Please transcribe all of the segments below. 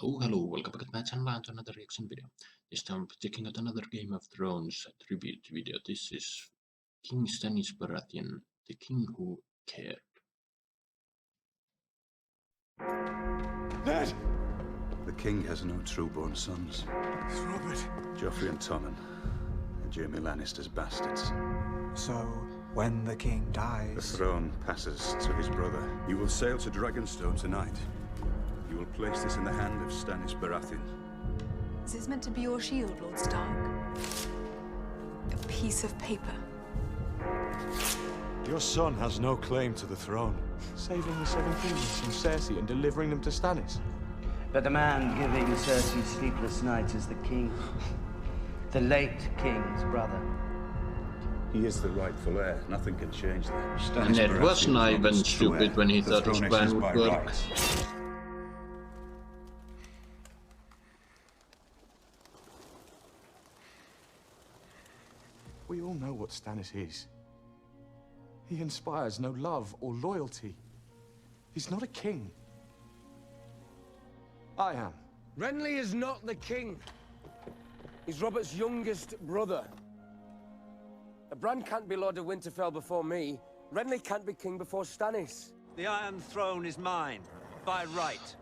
Hello, welcome back to my channel and to another reaction video. This time we're checking out another Game of Thrones tribute video. This is King Stannis Baratheon, the king who cared. Ned! The king has no true-born sons. It's Robert. Joffrey and Tommen, and Jaime Lannister's bastards. So, when the king The dies... throne passes to his brother. You will sail to Dragonstone tonight. You will place this in the hand of Stannis Baratheon. Is this meant to be your shield, Lord Stark? A piece of paper. Your son has no claim to the throne. Saving the Seven Kingdoms from Cersei and delivering them to Stannis. But the man giving Cersei sleepless nights is the king. The late king's brother. He is the rightful heir. Nothing can change that. And it was naive and stupid when he thought his plan would work. We all know what Stannis is. He inspires no love or loyalty. He's not a king. I am. Renly is not the king. He's Robert's youngest brother. Bran can't be Lord of Winterfell before me. Renly can't be king before Stannis. The Iron Throne is mine, by right.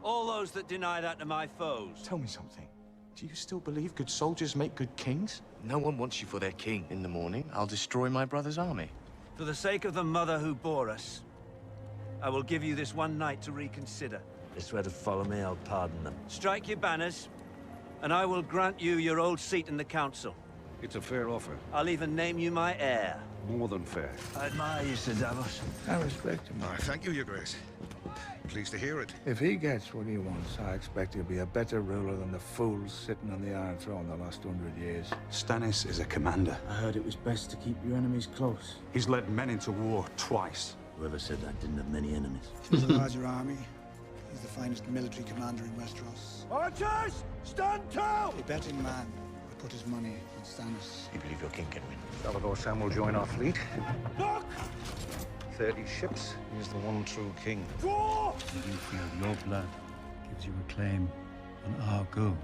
All those that deny that are my foes. Tell me something. Do you still believe good soldiers make good kings? No one wants you for their king. In the morning, I'll destroy my brother's army. For the sake of the mother who bore us, I will give you this one night to reconsider. They swear to follow me, I'll pardon them. Strike your banners, and I will grant you your old seat in the council. It's a fair offer. I'll even name you my heir. More than fair. I admire you, Sir Davos. I respect him. Thank you, Your Grace. Pleased to hear it. If he gets what he wants, I expect he'll be a better ruler than the fools sitting on the Iron Throne the last 100 years. Stannis is a commander. I heard it was best to keep your enemies close. He's led men into war twice. Whoever said that didn't have many enemies. He's a larger army. He's the finest military commander in Westeros. Archers, stand tall! A betting man would put his money on Stannis. You believe your king can win? Salvador Sam will join our fleet. Look! 30 ships. He is the one true king. Draw! You feel your blood gives you a claim on our go.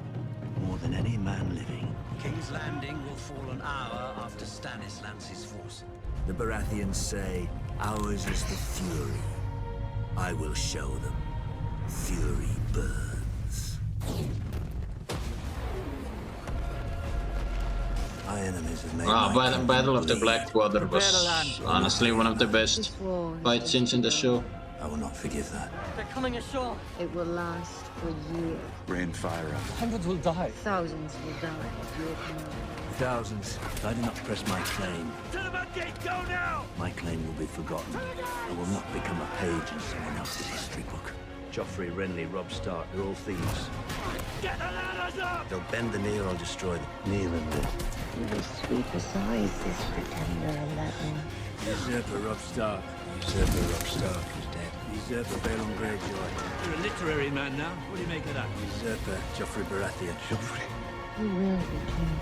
More than any man living. King's Landing will fall an hour after Stannis lands his force. The Baratheons say, ours is the fury. I will show them. Fury burns. My enemies have made Battle of the Blackwater was honestly one of the best fight scenes in the show. I will not forgive that. They're coming ashore. It will last for years. Rain fire out. Hundreds will die. Thousands will die at your command. Thousands. I do not press my claim. To the mud gate, go now! My claim will be forgotten. I will not become a page in someone else's history book. Joffrey, Renly, Robb Stark, they're all thieves. Get the ladders up! They'll bend the knee or I'll destroy them. Kneel and live. You will sweep aside this pretender on that one. Usurper Robb Stark. Usurper Robb Stark is dead. Usurper Balon Greyjoy. You're a literary man now. What do you make of that? Usurper Joffrey Baratheon. Joffrey. You will be king.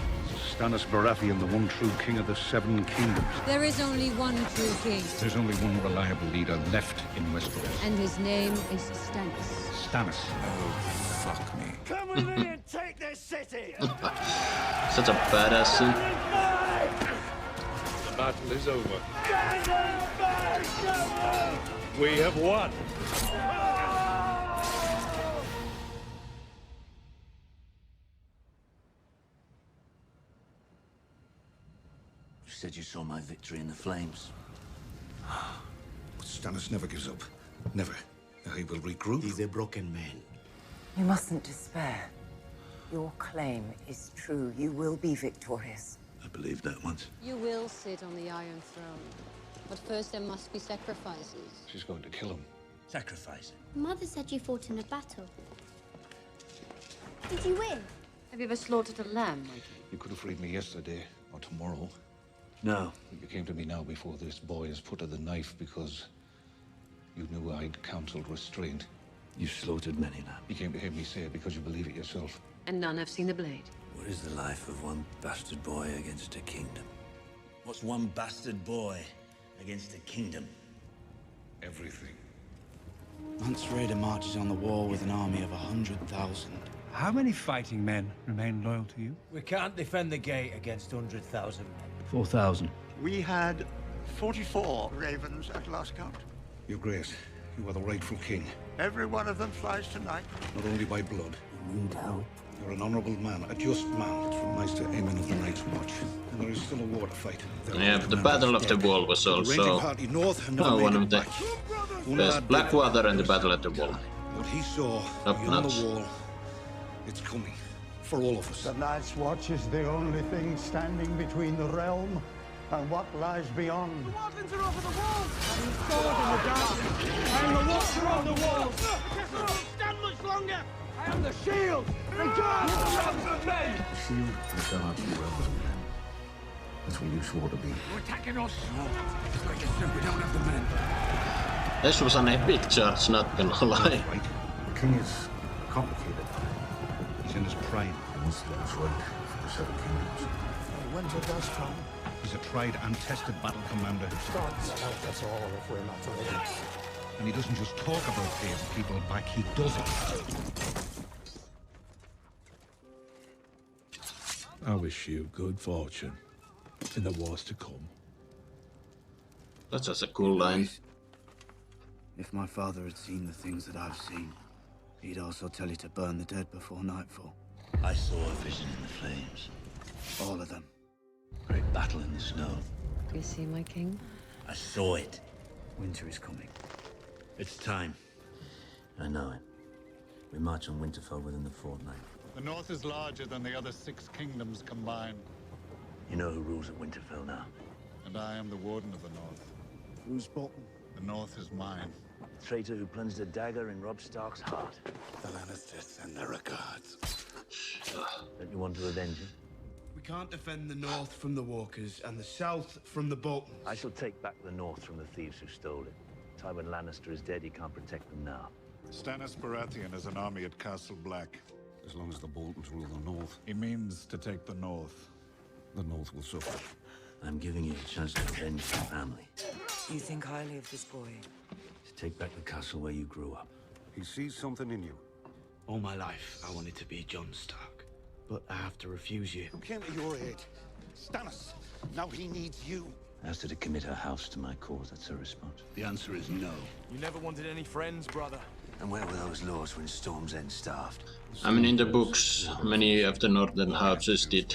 Stannis Baratheon, the one true king of the Seven Kingdoms. There is only one true king, There's only one reliable leader left in Westeros. and his name is Stannis. Stannis. Oh, fuck me. Come with me and take this city! Such a badass scene. The battle is over. We have won. You said you saw my victory in the flames. But Stannis never gives up. Never. He will regroup. He's a broken man. You mustn't despair. Your claim is true. You will be victorious. I believed that once. You will sit on the Iron Throne. But first there must be sacrifices. She's going to kill him. Sacrifice. Mother said you fought in a battle. Did you win? Have you ever slaughtered a lamb, Mikey? You could have freed me yesterday or tomorrow. No. You came to me now before this boy is put to the knife because you knew I'd counseled restraint. You slaughtered many lambs. You came to hear me say it because you believe it yourself. And none have seen the blade. What is the life of one bastard boy against a kingdom? What's one bastard boy against a kingdom? Everything. Mance Rayder marches on the wall with an army of 100,000. How many fighting men remain loyal to you? We can't defend the gate against 100,000 men. 4,000. We had 44 ravens at last count. Your Grace, you are the rightful king. Every one of them flies tonight. Not only by blood. We need help. You're an honorable man, a just man. It's from Maester Aemon of the Night's Watch. And there is still a war to fight. Yeah, but the Battle of the Wall was also one of the best. Blackwater and the Battle at the Wall. What he saw Top beyond notch. the wall, it's coming. For all of us. The Night's Watch is the only thing standing between the realm and what lies beyond. The Wardens are over the walls! I'm the sword in the darkness! I am the watcher on the walls! The castle won't stand much longer! I am the shield! Return the realms of men! The shield and guard the realms of men. That's where you swore to be. You're attacking us! No. Like I said, we don't have the men. This was an epic charge, not gonna lie. The king is complicated. He's in his prime. He wants to get us right for the Seven Kingdoms. Winter does come. He's a tried and tested battle commander. God's help us all if we're not ready. And he doesn't just talk about paying people back, he does it. I wish you good fortune in the wars to come. That's just a cool line. If my father had seen the things that I've seen, he'd also tell you to burn the dead before nightfall. I saw a vision in the flames. All of them. Great battle in the snow. Do you see my king? I saw it. Winter is coming. It's time. I know it. We march on Winterfell within the fortnight. The North is larger than the other 6 kingdoms combined. You know who rules at Winterfell now? And I am the Warden of the North. Who's Bolton? The North is mine. The traitor who plunged a dagger in Robb Stark's heart. The Lannisters send their regards. Don't you want to avenge him? We can't defend the North from the Walkers and the South from the Boltons. I shall take back the North from the thieves who stole it. Tywin Lannister is dead, he can't protect them now. Stannis Baratheon has an army at Castle Black. As long as the Boltons rule the North, He means to take the North. the North will suffer. I'm giving you a chance to avenge your family. You think highly of this boy? To take back the castle where you grew up. He sees something in you. All my life, I wanted to be Jon Stark. But I have to refuse you. Who came to your aid? Stannis. Now he needs you. Asked her to commit her house to my cause, that's her response. The answer is no. You never wanted any friends, brother. And where were those lords when Storm's End starved? I mean, in the books, many of the northern houses did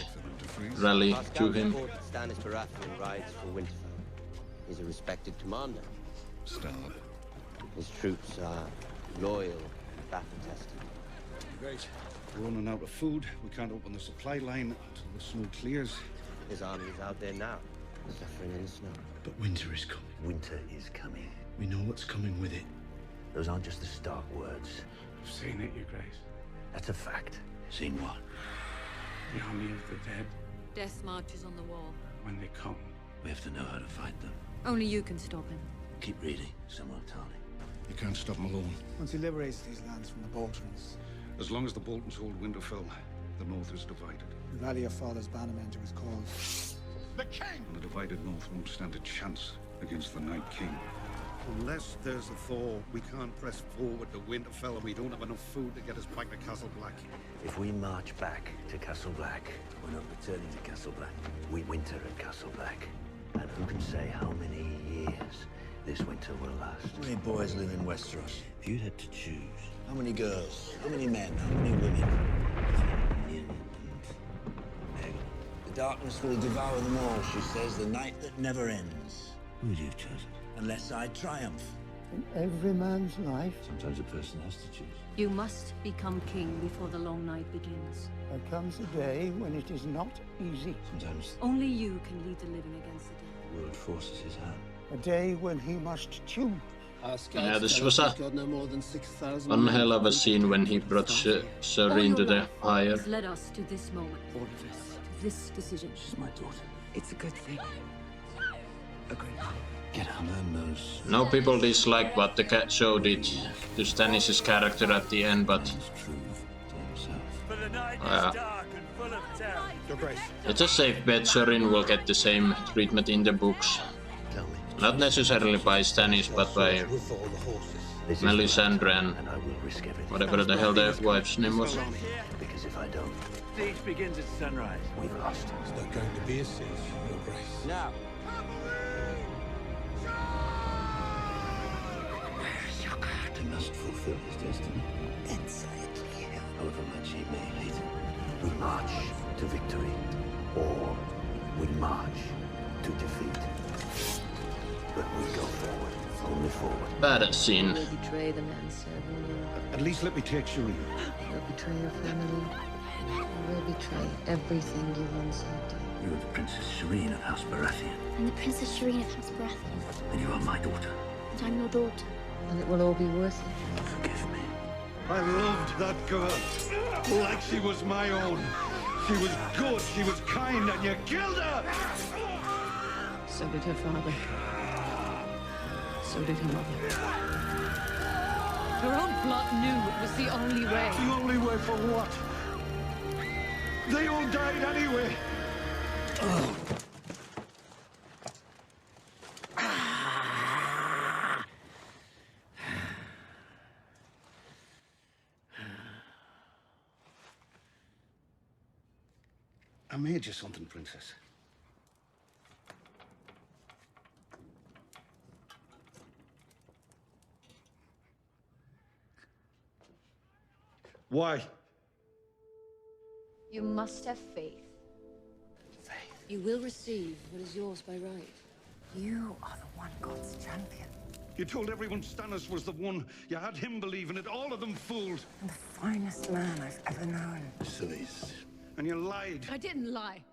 rally to him. Stannis Baratheon rides for Winterfell. He's a respected commander. Star. His troops are loyal and battle-tested. Great. We're running out of food. We can't open the supply line until the snow clears. His army is out there now, suffering in the snow. But winter is coming. Winter is coming. We know what's coming with it. Those aren't just the Stark words. I've seen it, Your Grace. That's a fact. Seen what? The army of the dead. Death marches on the wall. When they come. We have to know how to fight them. Only you can stop him. Keep reading. Someone tell me. You can't stop him alone. Once he liberates these lands from the Boltons, As long as the Boltons hold Winterfell, the North is divided. the Valley of Father's Bannermen to his cause. The king! And the divided North won't stand a chance against the Night King. Unless there's a thaw, we can't press forward to Winterfell and we don't have enough food to get us back to Castle Black. If we march back to Castle Black, we're not returning to Castle Black. We winter at Castle Black. And who can say how many years this winter will last? How many boys live in Westeros? If you'd had to choose, How many girls? How many men? How many women? 3 million and... The darkness will devour them all, she says, the night that never ends. Who'd you have chosen? Unless I triumph. In every man's life, Sometimes a person has to choose. You must become king before the long night begins. there comes a day when it is not easy. Sometimes Only you can lead the living against the dead. the world forces his hand. A day when he must choose. Yeah, this was a one hell of a scene when he brought Suri into the fire. Has led us to this moment. All of this. To this decision. She's my daughter. It's a good thing. Agreed. Get her. Learn those. No people dislike what the show did to Stannis' character at the end, but Your Grace. it's a safe bet Sorin will get the same treatment in the books. Not necessarily by Stannis, but by With all the horses. Melisandre and and I will risk everything. whatever the hell their wife's name was. Because if I don't, Siege begins at sunrise. we've lost. It's not going to be a siege, Your Grace. Now, He must fulfill his destiny. Inside here, however much he may hate it. We march to victory, or we march to defeat. But we go forward, only forward. Badass scene. You will betray the manservant. At least let me take Shireen. You will betray your family. You will betray everything you once held. You are the Princess Shireen of House Baratheon, I'm the Princess Shireen of House Baratheon, and you are my daughter. and I'm your daughter. And it will all be worth it. Forgive me. I loved that girl like she was my own. She was good, she was kind, and you killed her! So did her father. So did her mother. Her own blood knew it was the only way. The only way for what? They all died anyway. I made you something, Princess. Why? You must have faith. You will receive what is yours by right. You are the one God's champion. You told everyone Stannis was the one. You had him believing it, all of them fooled. And the finest man I've ever known. Sillies. And you lied. I didn't lie.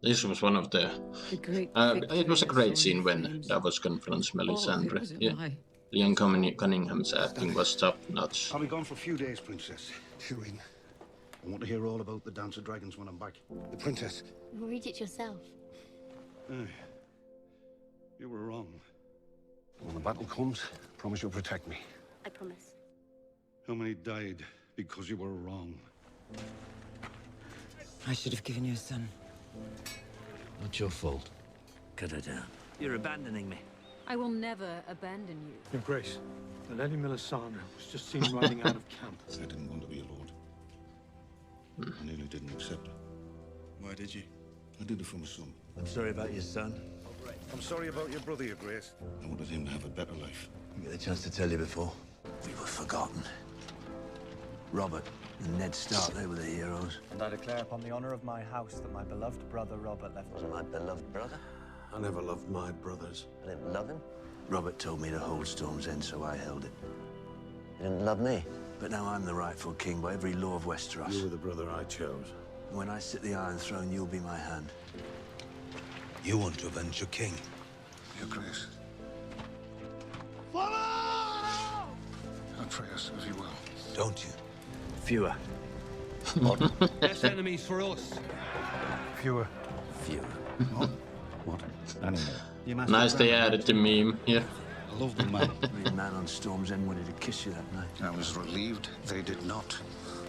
This was one of the... it was a great scene when Davos confronts Melisandre. Yeah. Ian Cunningham's acting was top-notch. I'll be gone for a few days, Princess. Shireen, I want to hear all about the Dance of Dragons when I'm back. The Princess. Read it yourself. You were wrong. When the battle comes, promise you'll protect me. I promise. How many died because you were wrong? I should have given you a son. Not your fault. Cut her down. You're abandoning me. I will never abandon you. Your Grace, the Lady Melisandre was just seen riding out of camp. I didn't want to be a lord. I nearly didn't accept her. Why did you? I did it for my son. I'm sorry about your son. I'm sorry about your brother, Your Grace. I wanted him to have a better life. I didn't get a chance to tell you before. We were forgotten. Robert and Ned Stark, they were the heroes. And I declare upon the honor of my house that my beloved brother Robert left. Was my beloved brother? I never loved my brothers. I didn't love him. Robert told me to hold Storm's End, so I held it. He didn't love me. But now I'm the rightful king by every law of Westeros. You were the brother I chose. When I sit the Iron Throne, you'll be my hand. You want to avenge your king? Your Grace. Follow! I pray us as you will. Don't you? Fewer. Less enemies for us. Fewer. Fewer. What? Animal. Nice they added the meme here. I love the man. Every man on Storm's End wanted to kiss you that night. I was relieved they did not.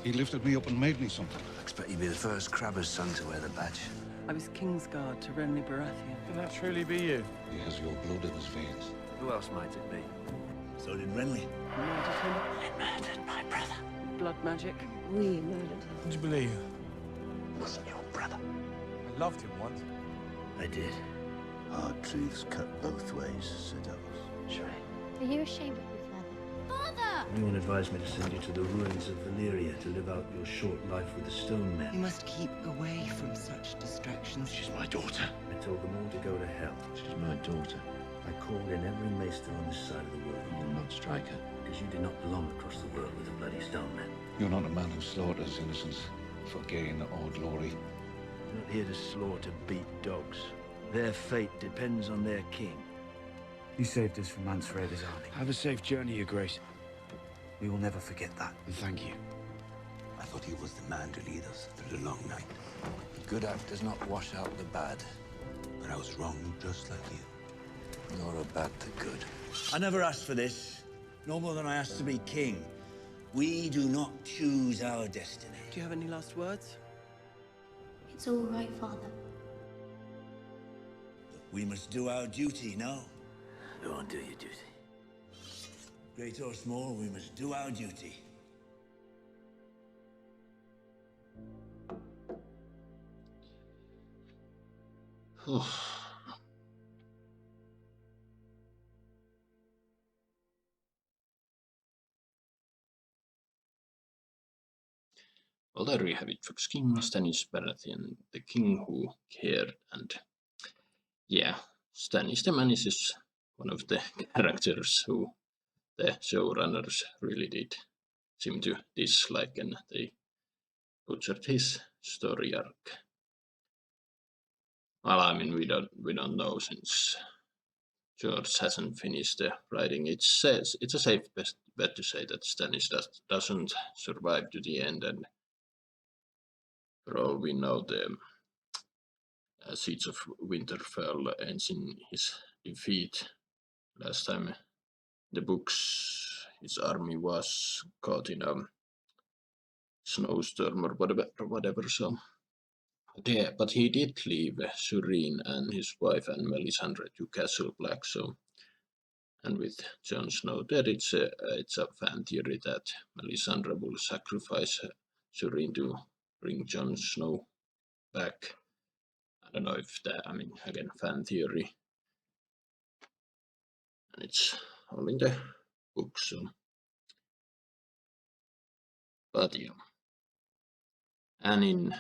He lifted me up and made me something. I expect you'd be the first Crabber's son to wear the badge. I was Kingsguard to Renly Baratheon. Can that truly be you? He has your blood in his veins. Who else might it be? So did Renly. Murdered him. They murdered my brother. Blood magic. We murdered him. Would you believe? Wasn't your brother. I loved him once. I did. Hard truths cut both ways, Sir Davos. Sure. Are you ashamed of me, Father? Father! Anyone advised me to send you to the ruins of Valyria to live out your short life with the Stone Men. You must keep away from such distractions. She's my daughter. I told them all to go to hell. She's my daughter. I called in every maester on this side of the world. You will not strike her, because you do not belong across the world with the bloody Stone Men. You're not a man who slaughters innocents for gain or glory. I'm not here to slaughter beat dogs. Their fate depends on their king. You saved us from Mance Rayder's army. Have a safe journey, Your Grace. We will never forget that. And thank you. I thought he was the man to lead us through the long night. The good act does not wash out the bad. But I was wrong, just like you. Nor a bad the good. I never asked for this. No more than I asked to be king. We do not choose our destiny. Do you have any last words? It's all right, Father. We must do our duty, no? Go on, do your duty. Great or small, we must do our duty. Well, there we have it, folks. King Stannis Baratheon, the king who cared, and yeah, Stannis the Mannis is one of the characters who the showrunners really did seem to dislike, and they butchered his story arc. Well, I mean, we don't know since George hasn't finished the writing. It's a safe bet to say that Stannis doesn't survive to the end, and for all we know, the Siege of Winterfell ends in his defeat. Last time the books, his army was caught in a snowstorm or whatever. So, yeah, but he did leave Surin and his wife and Melisandre to Castle Black. So, and with Jon Snow dead, it's a fan theory that Melisandre will sacrifice Surin to bring Jon Snow back. I don't know if that, I mean, again, fan theory. And it's all in the book, so. But yeah. And in,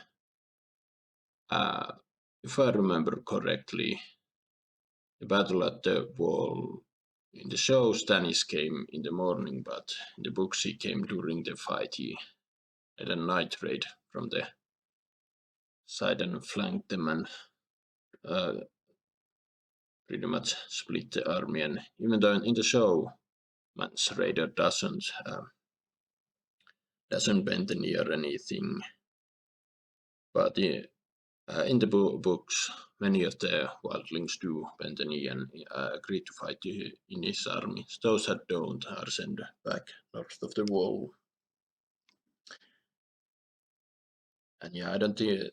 if I remember correctly, the battle at the wall, in the show, Stannis came in the morning, but in the books he came during the fight. He had a night raid from the side and flanked them and pretty much split the army. And even though in the show, Mance Raider doesn't bend the knee or anything, but in the books, many of the wildlings do bend the knee and agree to fight in his army. Those that don't are sent back north of the wall. And yeah, I don't think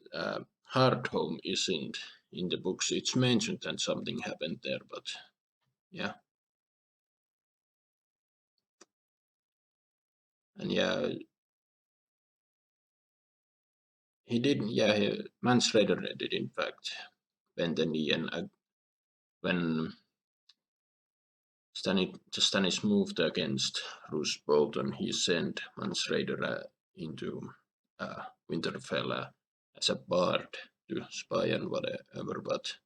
Hardhome isn't in the books. It's mentioned that something happened there, but yeah. And yeah, he didn't. Yeah, Mance Raider did in fact bend the knee, and when Stannis moved against Roose Bolton, he sent Mance Raider into Winterfell as a bard to spy and whatever, but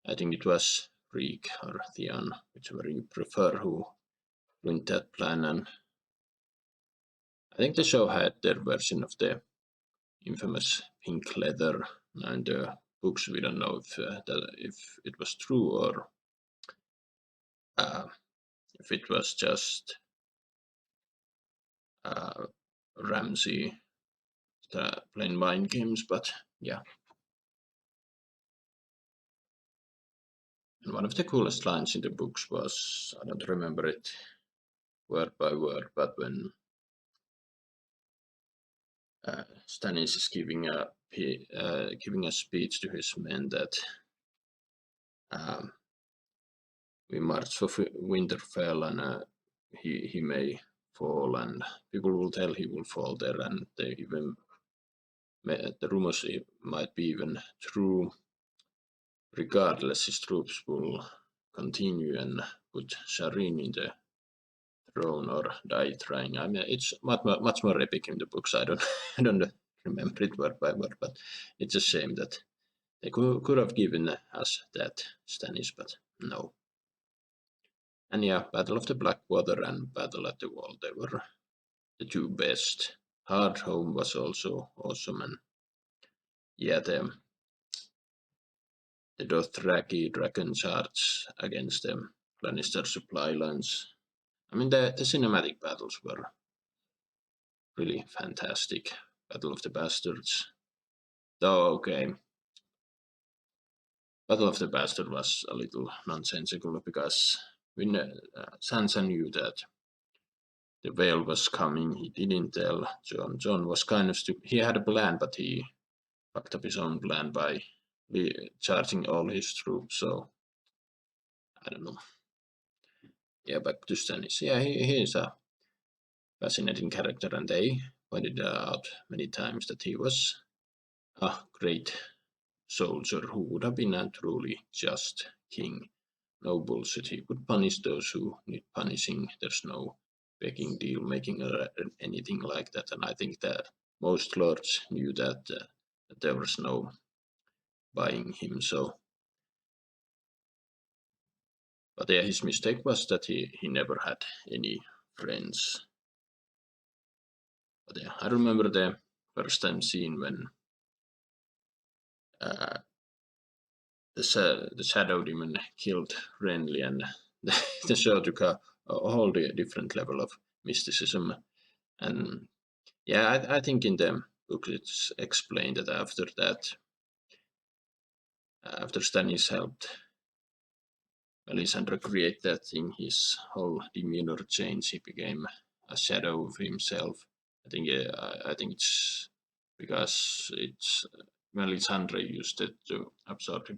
I think it was Reek or Theon, whichever you prefer, who ruined that plan. And I think the show had their version of the infamous pink leather, and the books we don't know if it was true or if it was just Ramsay playing mind games, but yeah. And one of the coolest lines in the books was, I don't remember it word by word, but when Stannis is giving a speech to his men that we march for Winterfell and he may fall, and people will tell he will fall there, and they even the rumors might be even true. Regardless, his troops will continue and put Shireen in the throne or die trying. I mean, it's much more epic in the books. I don't remember it word by word, but it's a shame that they could have given us that Stannis, but no. And yeah, Battle of the Blackwater and Battle at the Wall, they were the two best. Hardhome was also awesome, and yeah, the Dothraki dragon charge against the Lannister supply lines. I mean, the cinematic battles were really fantastic. Battle of the Bastards. Though, okay, Battle of the Bastard was a little nonsensical because when Sansa knew that the Vale was coming, he didn't tell Jon. Jon was kind of stupid. He had a plan, but he fucked up his own plan by charging all his troops, so I don't know. yeah, back to Stannis. Yeah, he is a fascinating character, and they pointed out many times that he was a great soldier who would have been a truly just king. No bullshit. He would punish those who need punishing. There's no begging deal making or anything like that. And I think that most lords knew that, that there was no buying him. So, but yeah, his mistake was that he never had any friends. But yeah, I remember the first time scene when the shadow demon killed Renly, and the show took a whole different level of mysticism. And yeah, I think in the book it's explained that after that, after Stannis helped Melisandre create that thing, his whole demeanor changed. He became a shadow of himself. I think it's because it's Melisandre used it to absorb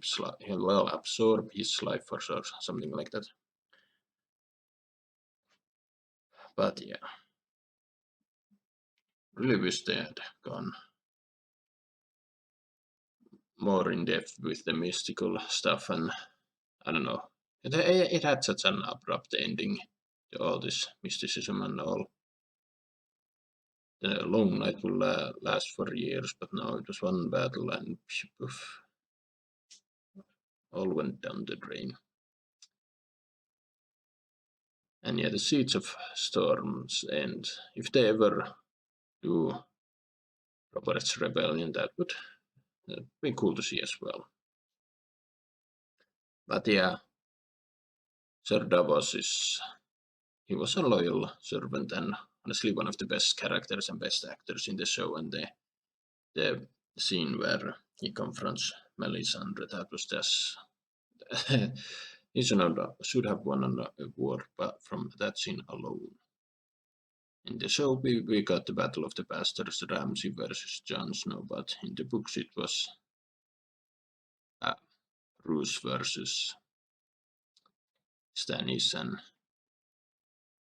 his life force or something like that. But yeah, really wish they had gone more in depth with the mystical stuff, and I don't know. It had such an abrupt ending to all this mysticism and all. The long night will last for years, but now it was one battle and poof, all went down the drain. And yeah, the Siege of Storms end. If they ever do Robert's Rebellion, that would be cool to see as well. But yeah, Sir Davos he was a loyal servant and honestly one of the best characters and best actors in the show. And the scene where he confronts Melisandre, that was just he should have won an award, but from that scene alone. In the show, we got the Battle of the Bastards, Ramsay versus Jon Snow, but in the books it was Roose versus Stannis, and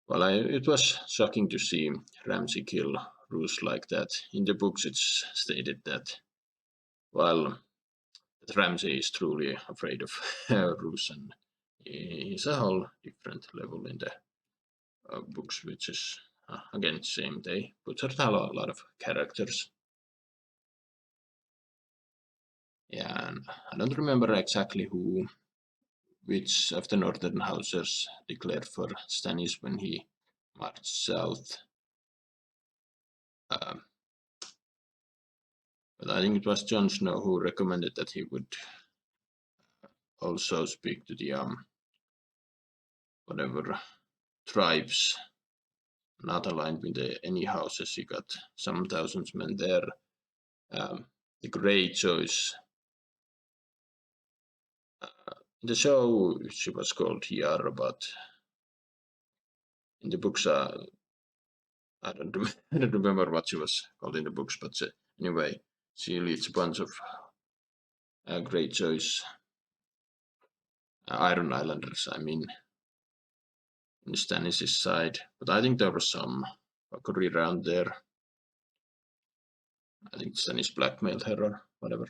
well, it was shocking to see Ramsay kill Roose like that. In the books, it's stated that while Ramsay is truly afraid of Roose, and he's a whole different level in the books, which is again same. They put a lot of characters. Yeah, and I don't remember exactly which of the northern houses declared for Stannis when he marched south. But I think it was Jon Snow who recommended that he would also speak to the whatever tribes not aligned with any houses. He got some thousands men there. The Greyjoys. In the show, she was called Yara, but in the books, I don't remember what she was called in the books. But anyway, she leads a bunch of Greyjoys, Iron Islanders, I mean, in Stannis' side. But I think there was some fuckery around there. I think Stannis blackmailed her or whatever.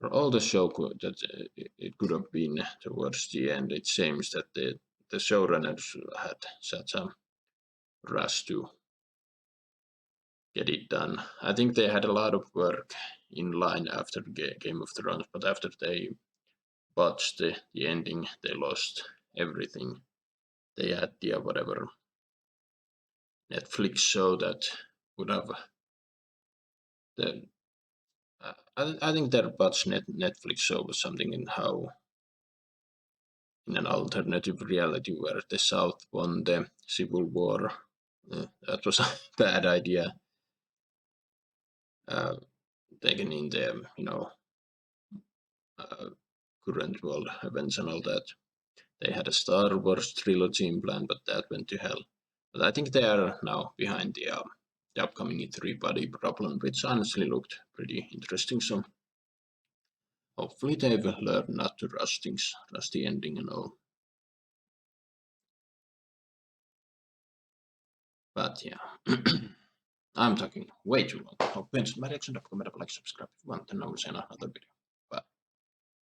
For all the show that it could have been towards the end, it seems that the showrunners had such a rush to get it done. I think they had a lot of work in line after Game of Thrones, but after they botched the ending, they lost everything. They had the whatever Netflix show that would have I think their botched Netflix show was something in how in an alternative reality where the South won the Civil War. That was a bad idea. Taken in the current world events and all that. They had a Star Wars trilogy in plan, but that went to hell. But I think they are now behind the upcoming E3 body problem, which honestly looked pretty interesting. So hopefully they've learned not to rush things, rush the ending and all. But yeah, I'm talking way too long. Hope you enjoyed my reaction. Don't forget to like, subscribe if you want, and I will see you in another video.